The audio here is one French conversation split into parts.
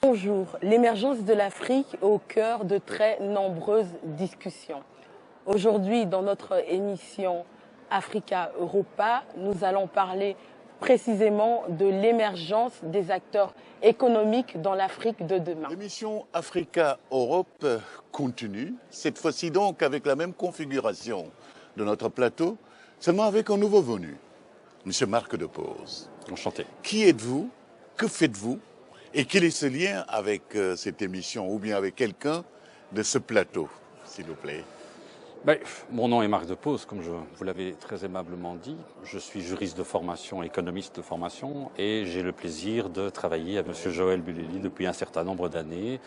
Bonjour, l'émergence de l'Afrique est au cœur de très nombreuses discussions. Aujourd'hui, dans notre émission Africa Europa, nous allons parler précisément de l'émergence des acteurs économiques dans l'Afrique de demain. L'émission Africa Europe continue, cette fois-ci donc avec la même configuration de notre plateau, seulement avec un nouveau venu, M. Marc Depose. Enchanté. Qui êtes-vous? Que faites-vous? Et quel est ce lien avec cette émission ou bien avec quelqu'un de ce plateau, s'il vous plaît? Mon nom est Marc Depose, comme vous l'avez très aimablement dit. Je suis juriste de formation, économiste de formation, et j'ai le plaisir de travailler avec M. Joël Bulelli depuis un certain nombre d'années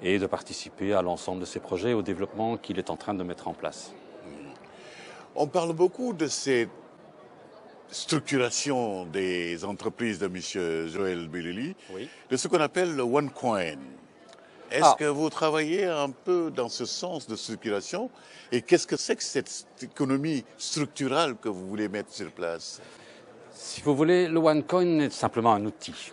et de participer à l'ensemble de ses projets et au développement qu'il est en train de mettre en place. On parle beaucoup de cette structuration des entreprises de M. Joël Bulelli, Oui. de ce qu'on appelle le OneCoin. Est-ce que vous travaillez un peu dans ce sens de structuration? Et qu'est-ce que c'est que cette économie structurale que vous voulez mettre sur place? Si vous voulez, le OneCoin est simplement un outil.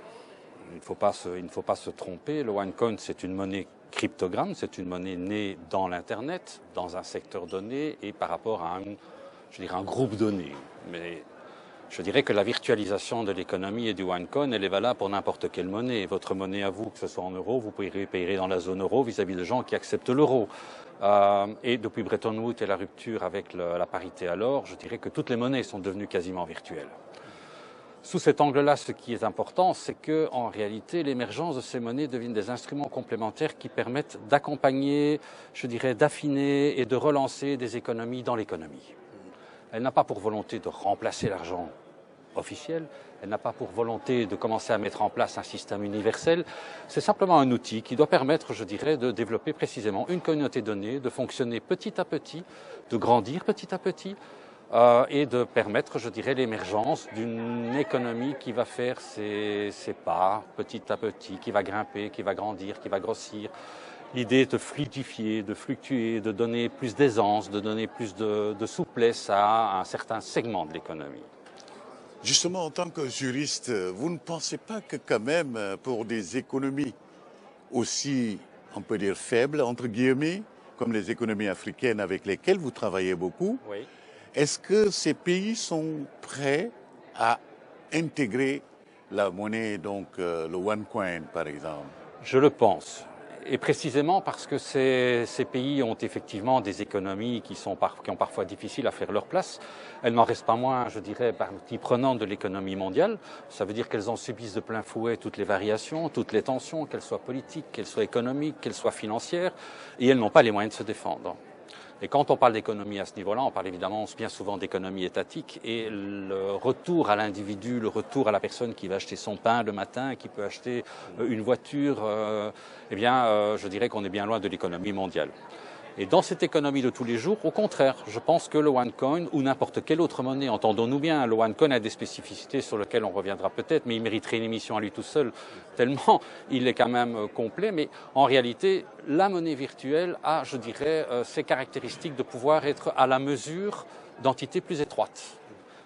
Il ne faut pas se tromper. Le OneCoin, c'est une monnaie cryptogramme, c'est une monnaie née dans l'Internet, dans un secteur donné et par rapport à un groupe donné. Mais je dirais que la virtualisation de l'économie et du OneCoin, elle est valable pour n'importe quelle monnaie. Votre monnaie à vous, que ce soit en euros, vous payerez dans la zone euro vis-à-vis de gens qui acceptent l'euro. Et depuis Bretton Woods et la rupture avec la parité à l'or, je dirais que toutes les monnaies sont devenues quasiment virtuelles. Sous cet angle-là, ce qui est important, c'est que, en réalité, l'émergence de ces monnaies deviennent des instruments complémentaires qui permettent d'accompagner, je dirais, d'affiner et de relancer des économies dans l'économie. Elle n'a pas pour volonté de remplacer l'argent officiel, elle n'a pas pour volonté de commencer à mettre en place un système universel, c'est simplement un outil qui doit permettre, je dirais, de développer précisément une communauté donnée, de fonctionner petit à petit, de grandir petit à petit, et de permettre, je dirais, l'émergence d'une économie qui va faire ses pas petit à petit, qui va grimper, qui va grandir, qui va grossir. L'idée est de fluidifier, de fluctuer, de donner plus d'aisance, de donner plus de souplesse à un certain segment de l'économie. Justement, en tant que juriste, vous ne pensez pas que quand même, pour des économies aussi, on peut dire, faibles, entre guillemets, comme les économies africaines avec lesquelles vous travaillez beaucoup, Oui. est-ce que ces pays sont prêts à intégrer la monnaie, donc le OneCoin par exemple? Je le pense. Et précisément parce que ces pays ont effectivement des économies qui ont parfois difficile à faire leur place. Elles n'en restent pas moins, je dirais, partie prenante de l'économie mondiale. Ça veut dire qu'elles en subissent de plein fouet toutes les variations, toutes les tensions, qu'elles soient politiques, qu'elles soient économiques, qu'elles soient financières, et elles n'ont pas les moyens de se défendre. Et quand on parle d'économie à ce niveau-là, on parle évidemment bien souvent d'économie étatique et le retour à l'individu, le retour à la personne qui va acheter son pain le matin, qui peut acheter une voiture, je dirais qu'on est bien loin de l'économie mondiale. Et dans cette économie de tous les jours, au contraire, je pense que le OneCoin ou n'importe quelle autre monnaie, entendons-nous bien, le OneCoin a des spécificités sur lesquelles on reviendra peut-être, mais il mériterait une émission à lui tout seul, tellement il est quand même complet. Mais en réalité, la monnaie virtuelle a, je dirais, ces caractéristiques de pouvoir être à la mesure d'entités plus étroites.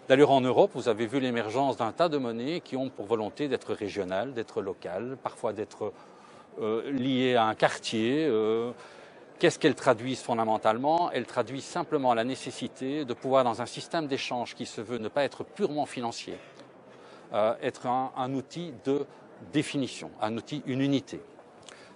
D'ailleurs, en Europe, vous avez vu l'émergence d'un tas de monnaies qui ont pour volonté d'être régionales, d'être locales, parfois d'être liées à un quartier. Qu'est-ce qu'elles traduisent fondamentalement? Elles traduisent simplement la nécessité de pouvoir, dans un système d'échange qui se veut ne pas être purement financier, être un outil de définition, un outil, une unité.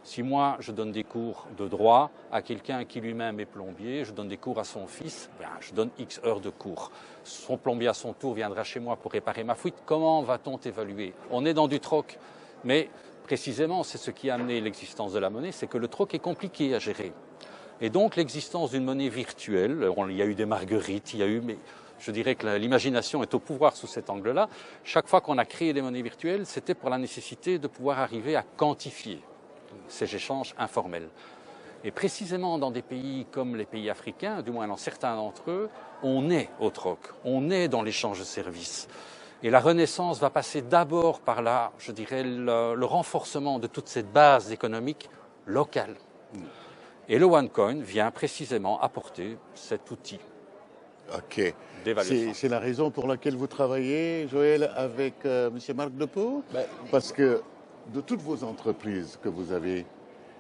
Si moi, je donne des cours de droit à quelqu'un qui lui-même est plombier, je donne des cours à son fils, je donne X heures de cours. Son plombier, à son tour, viendra chez moi pour réparer ma fuite. Comment va-t-on évaluer? On est dans du troc, mais précisément, c'est ce qui a amené l'existence de la monnaie, c'est que le troc est compliqué à gérer. Et donc l'existence d'une monnaie virtuelle, il y a eu des marguerites, mais je dirais que l'imagination est au pouvoir sous cet angle-là. Chaque fois qu'on a créé des monnaies virtuelles, c'était pour la nécessité de pouvoir arriver à quantifier ces échanges informels. Et précisément dans des pays comme les pays africains, du moins dans certains d'entre eux, on est au troc, on est dans l'échange de services. Et la renaissance va passer d'abord par le renforcement de toute cette base économique locale. Et le OneCoin vient précisément apporter cet outil d'évaluation. C'est la raison pour laquelle vous travaillez, Joël, avec M. Marc Depose? Parce que de toutes vos entreprises que vous avez,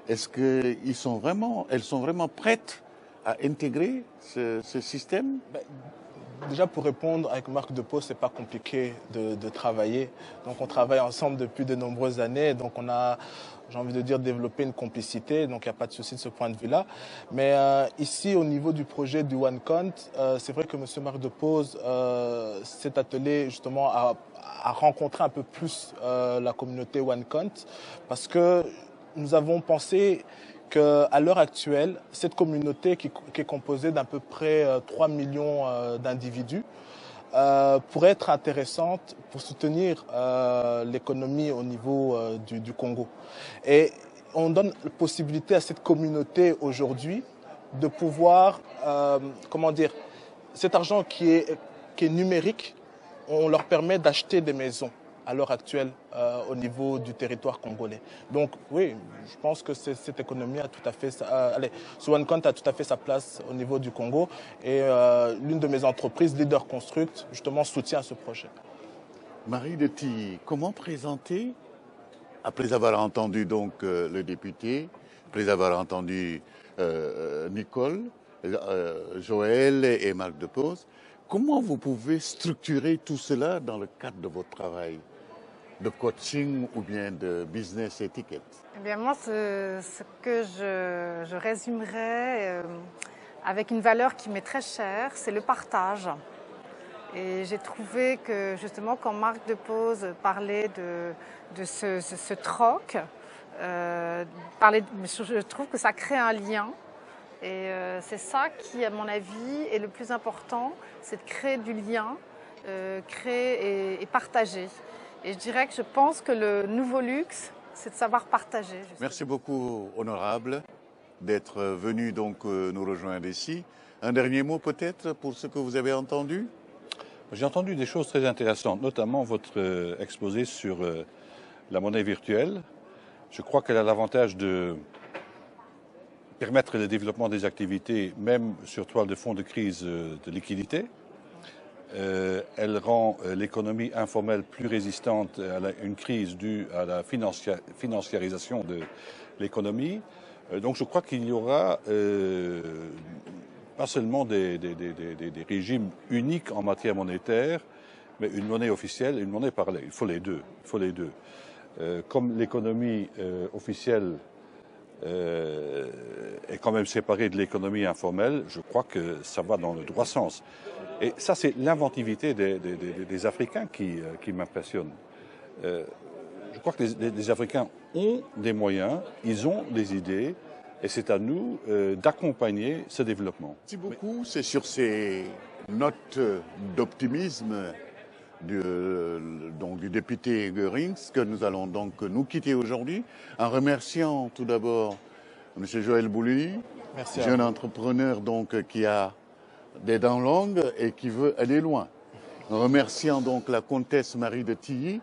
est-ce qu'elles sont vraiment prêtes à intégrer ce système? Déjà, pour répondre, avec Marc Depose, c'est pas compliqué de travailler. Donc, on travaille ensemble depuis de nombreuses années. Donc, on a, j'ai envie de dire, développé une complicité. Donc, il n'y a pas de souci de ce point de vue-là. Mais ici, au niveau du projet du OneCount, c'est vrai que M. Marc Depose s'est attelé justement à rencontrer un peu plus la communauté OneCount, parce que nous avons pensé qu'à l'heure actuelle, cette communauté qui est composée d'à peu près 3 millions d'individus pourrait être intéressante pour soutenir l'économie au niveau du Congo. Et on donne la possibilité à cette communauté aujourd'hui de pouvoir, comment dire, cet argent qui est numérique, on leur permet d'acheter des maisons à l'heure actuelle au niveau du territoire congolais. Donc oui, je pense que cette économie a tout à fait, ce OneCount a tout à fait sa place au niveau du Congo, et l'une de mes entreprises, Leader Construct, justement soutient ce projet. Marie de Tilly, comment présenter, après avoir entendu donc le député, après avoir entendu Nicole, Joël et Marc Depose, comment vous pouvez structurer tout cela dans le cadre de votre travail de coaching ou bien de business etiquette? Eh bien moi, ce que je résumerais avec une valeur qui m'est très chère, c'est le partage. Et j'ai trouvé que justement quand Marc Depose parlait de ce troc, je trouve que ça crée un lien. Et c'est ça qui, à mon avis, est le plus important, c'est de créer du lien, créer et partager. Et je dirais que je pense que le nouveau luxe, c'est de savoir partager. Justement. Merci beaucoup, honorable, d'être venu donc nous rejoindre ici. Un dernier mot peut-être pour ce que vous avez entendu? J'ai entendu des choses très intéressantes, notamment votre exposé sur la monnaie virtuelle. Je crois qu'elle a l'avantage de permettre le développement des activités, même sur toile de fond de crise de liquidité. Elle rend l'économie informelle plus résistante à une crise due à la financiarisation de l'économie. Donc je crois qu'il y aura pas seulement des régimes uniques en matière monétaire, mais une monnaie officielle et une monnaie parallèle. Il faut les deux. Comme l'économie officielle est quand même séparée de l'économie informelle, je crois que ça va dans le droit sens. Et ça, c'est l'inventivité des Africains qui m'impressionne. Je crois que les Africains ont des moyens, ils ont des idées, et c'est à nous d'accompagner ce développement. Merci beaucoup. C'est sur ces notes d'optimisme du député Goerings que nous allons donc nous quitter aujourd'hui, en remerciant tout d'abord M. Joël Boulou, jeune entrepreneur donc qui a des dents longues et qui veut aller loin. En remerciant donc la comtesse Marie de Tilly,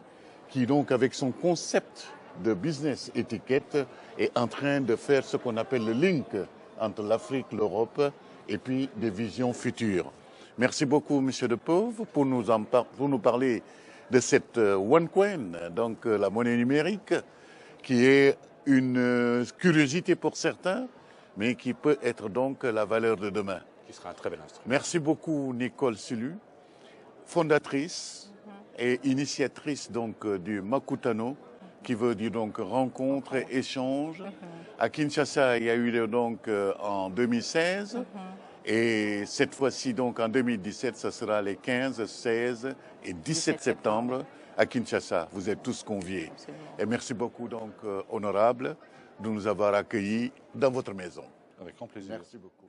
qui donc avec son concept de business étiquette est en train de faire ce qu'on appelle le link entre l'Afrique, l'Europe et puis des visions futures. Merci beaucoup, Monsieur Depose, pour nous parler de cette OneCoin, donc la monnaie numérique, qui est une curiosité pour certains, mais qui peut être donc la valeur de demain. Qui sera un très bel instrument. Merci beaucoup, Nicole Sulu, fondatrice et initiatrice donc du Makutano, qui veut dire donc rencontre et échange. À Kinshasa, il y a eu donc en 2016. Et cette fois-ci, donc en 2017, ce sera les 15, 16 et 17 septembre à Kinshasa. Vous êtes tous conviés. Absolument. Et merci beaucoup, donc, honorable, de nous avoir accueillis dans votre maison. Avec grand plaisir. Merci beaucoup.